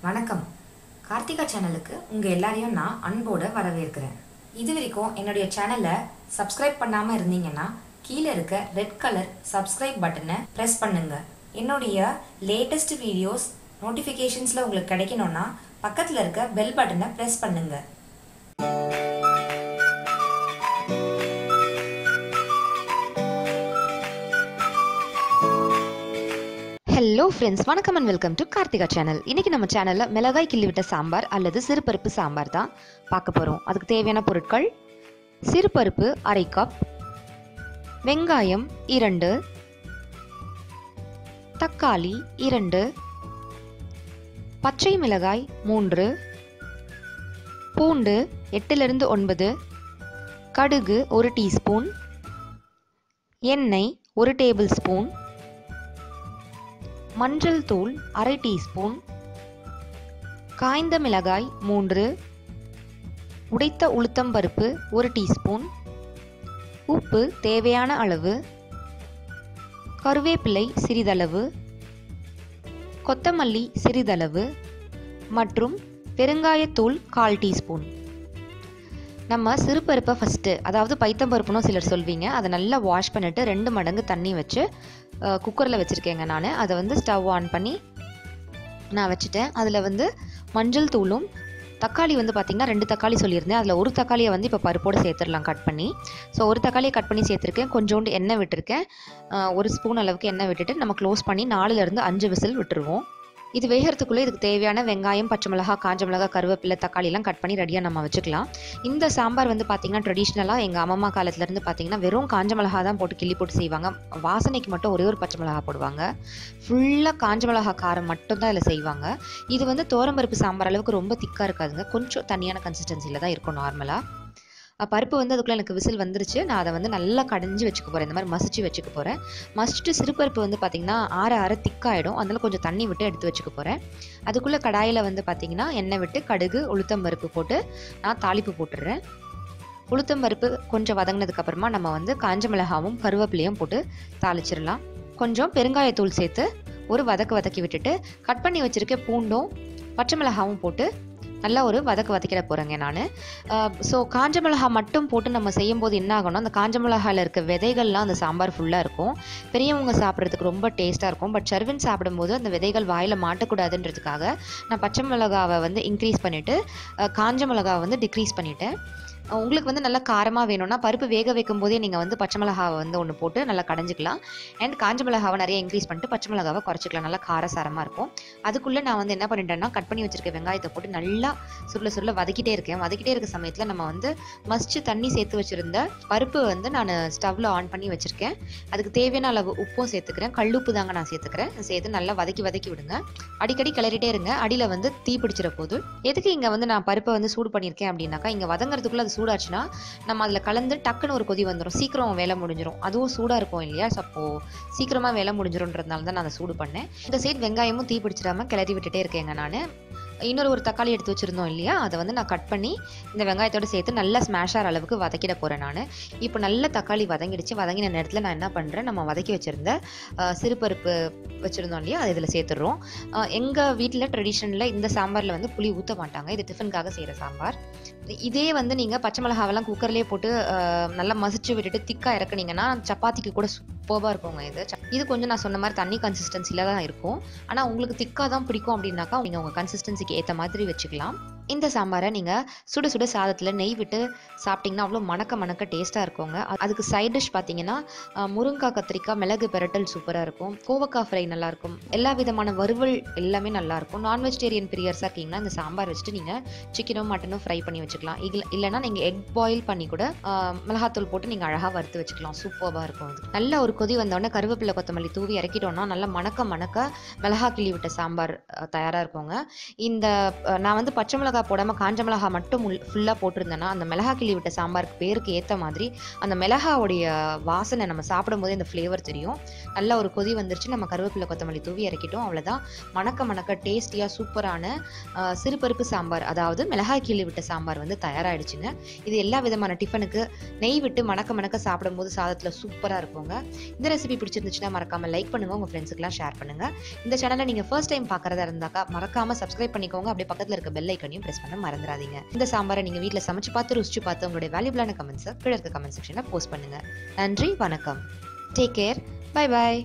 வணக்கம். கார்த்திகா சேனலுக்கு உங்க எல்லாரையும் நான் அன்போட வரவேற்கிறேன். இது வரைக்கும் என்னுடைய சேனலை சப்ஸ்கிரைப் பண்ணாம இருந்தீங்கன்னா கீழே இருக்க ரெட் கலர் சப்ஸ்கிரைப் பட்டனை பிரஸ் பண்ணுங்க. என்னுடைய லேட்டஸ்ட் வீடியோஸ் நோட்டிஃபிகேஷன்ஸ்ல உங்களுக்கு கிடைக்கணும்னா பக்கத்துல இருக்க பெல் பட்டனை பிரஸ் பண்ணுங்க. ஹலோ ஃப்ரெண்ட்ஸ், வணக்கம் and welcome to Karthika channel. இன்றைக்கி நம்ம சேனலில் மிளகாய் கிள்ளி விட்ட சாம்பார் அல்லது சிறுபருப்பு சாம்பார் தான் பார்க்க போகிறோம். அதுக்கு தேவையான பொருட்கள்: சிறுபருப்பு 1/2 கப், வெங்காயம் 2, தக்காளி 2, பச்சை மிளகாய் 3, பூண்டு 8 to 9, கடுகு 1 டீஸ்பூன், எண்ணெய் 1 டேபிள் ஸ்பூன், மஞ்சள் தூள் 1/2 டீஸ்பூன், காய்ந்த மிளகாய் 3, உடைத்த உளுத்தம்பருப்பு 1 டீஸ்பூன், உப்பு தேவையான அளவு, கருவேப்பிலை சிறிதளவு, கொத்தமல்லி சிறிதளவு மற்றும் பெருங்காயத்தூள் 1/4 டீஸ்பூன். நம்ம சிறுபருப்பை ஃபஸ்ட்டு, அதாவது பைத்தம்பருப்புன்னு சிலர் சொல்வீங்க, அதை நல்லா வாஷ் பண்ணிவிட்டு 2 மடங்கு தண்ணி வச்சு குக்கரில் வச்சுருக்கேங்க. நான் அதை ஸ்டவ் ஆன் பண்ணி நான் வச்சுட்டேன். அதில் மஞ்சள் தூளும், தக்காளி பார்த்திங்கன்னா 2 தக்காளி சொல்லியிருந்தேன். அதில் ஒரு தக்காளியை இப்போ பருப்போடு சேர்த்துடலாம் கட் பண்ணி. ஸோ ஒரு தக்காளியை கட் பண்ணி சேர்த்துருக்கேன். கொஞ்சோண்டு எண்ணெய் விட்டுருக்கேன். 1 ஸ்பூன் அளவுக்கு எண்ணெய் விட்டுட்டு நம்ம க்ளோஸ் பண்ணி 4 to 5 விசில் விட்டுருவோம். இது வேகிறதுக்குள்ளே இதுக்கு தேவையான வெங்காயம், பச்சை மிளகா, காஞ்ச மிளகா, கருவேப்பிலை, தக்காளிலாம் கட் பண்ணி ரெடியாக நம்ம வச்சுக்கலாம். இந்த சாம்பார் பார்த்திங்கன்னா ட்ரெடிஷ்னலாக எங்கள் அம்மா காலத்துலேருந்து பார்த்திங்கன்னா வெறும் காஞ்ச மிளகா தான் போட்டு கிள்ளி போட்டு செய்வாங்க. வாசனைக்கு மட்டும் ஒரே ஒரு பச்சை மிளகா போடுவாங்க. ஃபுல்லாக காஞ்ச மிளகா காரம் மட்டும்தான் இதில் செய்வாங்க. இது தோரம்பருப்பு சாம்பார் அளவுக்கு ரொம்ப திக்காக இருக்காதுங்க. கொஞ்சம் தனியான கன்சிஸ்டன்சியில் தான் இருக்கும் நார்மலாக. பருப்பு அதுக்குள்ளே எனக்கு விசில் வந்துருச்சு. நான் அதை நல்லா கடைஞ்சி வச்சுக்க போகிறேன். இந்த மாதிரி மசிச்சு வச்சுக்க போகிறேன். மசிச்சுட்டு சிறுபருப்பு பார்த்திங்கன்னா ஆற திக்காயிடும். அதனால கொஞ்சம் தண்ணி விட்டு எடுத்து வச்சுக்க போகிறேன். அதுக்குள்ளே கடாயில் பார்த்திங்கன்னா எண்ணெய் விட்டு கடுகு, உளுத்தம்பருப்பு போட்டு நான் தாளிப்பு போட்டுடுறேன். உளுத்தம்பருப்பு கொஞ்சம் வதங்கினதுக்கப்புறமா நம்ம காஞ்ச மிளகாவும் கருவேப்பிலையும் போட்டு தாளிச்சிடலாம். கொஞ்சம் பெருங்காயத்தூள் சேர்த்து ஒரு வதக்கி விட்டுட்டு கட் பண்ணி வச்சுருக்க பூண்டும் பச்சை மிளகாவும் போட்டு நல்லா ஒரு வதக்கிட போகிறேங்க நான். ஸோ காஞ்ச மிளகா மட்டும் போட்டு நம்ம செய்யும்போது என்ன ஆகணும், அந்த காஞ்ச மிளகாயில் இருக்க விதைகள்லாம் அந்த சாம்பார் ஃபுல்லாக இருக்கும். பெரியவங்க சாப்பிட்றதுக்கு ரொம்ப டேஸ்ட்டாக இருக்கும். பட் சர்வன் சாப்பிடும்போது அந்த விதைகள் வாயில் மாட்டக்கூடாதுன்றதுக்காக நான் பச்சை மிளகாவை இன்க்ரீஸ் பண்ணிவிட்டு காஞ்ச மிளகாவை டிக்ரீஸ் பண்ணிவிட்டேன். உங்களுக்கு நல்லா காரமாக வேணும்னா பருப்பு வேக வைக்கும் போதே நீங்கள் பச்சை மிளகாவை ஒன்று போட்டு நல்லா கடைஞ்சிக்கலாம். அண்ட் காஞ்ச மிளகாவை நிறைய இன்க்ரீஸ் பண்ணிட்டு பச்சை மிளகாவை குறைச்சிக்கலாம். நல்லா காரசாரமாக இருக்கும். அதுக்குள்ளே நான் என்ன பண்ணிட்டேன்னா கட் பண்ணி வச்சிருக்க வெங்காயத்தை போட்டு நல்லா சுருள வதக்கிட்டே இருக்கேன். வதக்கிட்டே இருக்க சமயத்தில் நம்ம மஸ்ட்டு தண்ணி சேர்த்து வச்சுருந்த பருப்பு நான் ஸ்டவ்வில் ஆன் பண்ணி வச்சுருக்கேன். அதுக்கு தேவையான அளவு உப்பும் சேர்த்துக்கிறேன். கல்லுப்பு தாங்க நான் சேர்த்துக்கிறேன். சேர்த்து நல்லா வதக்கி விடுங்க. அடிக்கடி கிளறிட்டே இருங்க. அடியில் தீ பிடிச்சிட போது. எதுக்கு இங்கே நான் பருப்பை சூடு பண்ணியிருக்கேன் அப்படின்னாக்கா, இங்கே வதங்கிறதுக்குள்ளே சூடாச்சுன்னா நம்ம அதில் கலந்து டக்குன்னு ஒரு கொதி வந்துடும். சீக்கிரம் வேலை முடிஞ்சிடும். அதுவும் சூடாக இருக்கும் இல்லையா? அப்போ சீக்கிரமாக வேலை முடிஞ்சிடும்ன்றதுனால தான் நான் அதை சூடு பண்ணேன். இந்த சைடு வெங்காயமும் தீ பிடிச்சிடாமல் கிளறி விட்டுட்டே இருக்கேங்க நான். இன்னொரு தக்காளி எடுத்து வச்சுருந்தோம் இல்லையா, அதை நான் கட் பண்ணி இந்த வெங்காயத்தோடு சேர்த்து நல்லா ஸ்மாஷ் ஆகிற அளவுக்கு வதக்கிட போகிறேன் நான். இப்போ நல்ல தக்காளி வதங்கிடுச்சு. வதங்கின நேரத்தில் நான் என்ன பண்ணுறேன், நம்ம வதக்கி வச்சுருந்த சிறுபருப்பு வச்சுருந்தோம் இல்லையா, அது இதில் சேர்த்துடுறோம். எங்கள் வீட்டில் ட்ரெடிஷனில் இந்த சாம்பாரில் புளி ஊற்ற மாட்டாங்க. இது டிஃபனுக்காக செய்கிற சாம்பார். இதே நீங்கள் பச்சை மிளகாவெல்லாம் குக்கர்லேயே போட்டு நல்லா மசிச்சு விட்டுட்டு திக்காக இறக்குனீங்கன்னா சப்பாத்திக்கு கூட சூப்பராக இருக்குங்க. இது கொஞ்சம் நான் சொன்ன மாதிரி தண்ணி கன்சிஸ்டன்சியில் தான் இருக்கும். ஆனால் உங்களுக்கு திக்காக தான் பிடிக்கும் அப்படின்னாக்கா நீங்கள் உங்கள் கன்சிஸ்டன்சிக்கு ஏற்ற மாதிரி வச்சுக்கலாம். இந்த சாம்பாரை நீங்கள் சுட சுட சாதத்தில் நெய் விட்டு சாப்பிட்டிங்கன்னா அவ்வளோ மணக்க டேஸ்ட்டாக இருக்குங்க. அதுக்கு சைட் டிஷ் பார்த்தீங்கன்னா முருங்காய், கத்திரிக்காய், மிளகு பெரட்டல் சூப்பராக இருக்கும். கோவக்காய் ஃப்ரை நல்லாயிருக்கும். எல்லா விதமான வறுவல் எல்லாமே நல்லாயிருக்கும். நான் வெஜிடேரியன் பிரியர்ஸாக இருக்கீங்கன்னா இந்த சாம்பார் வச்சுட்டு நீங்கள் சிக்கனோ மட்டனோ ஃப்ரை பண்ணி வச்சுக்கலாம். இல்லைனா நீங்கள் எக் பாயில் பண்ணி கூட மிளகாத்தூள் போட்டு நீங்கள் அழகாக வறுத்து வச்சுக்கலாம். சூப்பராக இருக்கும். அது நல்ல ஒரு கொதி வந்தோடனே கருவேப்பிலை, கொத்தமல்லி தூவி இறக்கிட்டோன்னா நல்லா மணக்க மிளகா கிள்ளி விட்ட சாம்பார் தயாராக இருக்குங்க. இந்த நான் பச்சை மிளகா போடாமல் காஞ்ச மிளகா மட்டும் ஃபுல்லாக போட்டிருந்தேன்னா அந்த மிளகா கிள்ளி விட்ட சாம்பாருக்கு பேருக்கு ஏற்ற மாதிரி அந்த மிளகாவுடைய வாசனை நம்ம சாப்பிடும்போது இந்த ஃப்ளேவர் தெரியும். நல்லா ஒரு கொதி வந்துருச்சு, நம்ம கருவேப்பிலை கொத்தமல்லி தூவி இறக்கிட்டோம். அவ்வளோதான், மணக்க மணக்க டேஸ்டியாக சூப்பரான சிறுபருப்பு சாம்பார், அதாவது மிளகாய் கிள்ளி விட்ட சாம்பார் வந்து தயாராகிடுச்சுங்க. இது எல்லா விதமான டிஃபனுக்கு நெய் விட்டு மணக்க மணக்க சாப்பிடும்போது சாதத்தில் சூப்பராக இருக்குங்க. இந்த ரெசிபி பிடிச்சிருந்துச்சுன்னா மறக்காமல் லைக் பண்ணுங்கள், உங்கள் ஃப்ரெண்ட்ஸுக்கெல்லாம் ஷேர் பண்ணுங்கள். இந்த சேனலை நீங்கள் ஃபர்ஸ்ட் டைம் பார்க்குறதா இருந்தாக்கா மறக்காமல் சப்ஸ்கிரைப் பண்ணிக்கோங்க. அப்படியே பக்கத்தில் இருக்க பெல் ஐக்கனையும் பிரஸ் பண்ண மறந்துடாதீங்க. இந்த சாம்பாரை நீங்கள் வீட்டில் சமைச்சு பார்த்து ருசிச்சு பார்த்து உங்களுடைய வேல்யூபிளான கமெண்ட்ஸை கீழே இருக்க கமெண்ட் செக்ஷனில் போஸ்ட் பண்ணுங்கள். நன்றி, வணக்கம், டேக் கேர், பை பாய்.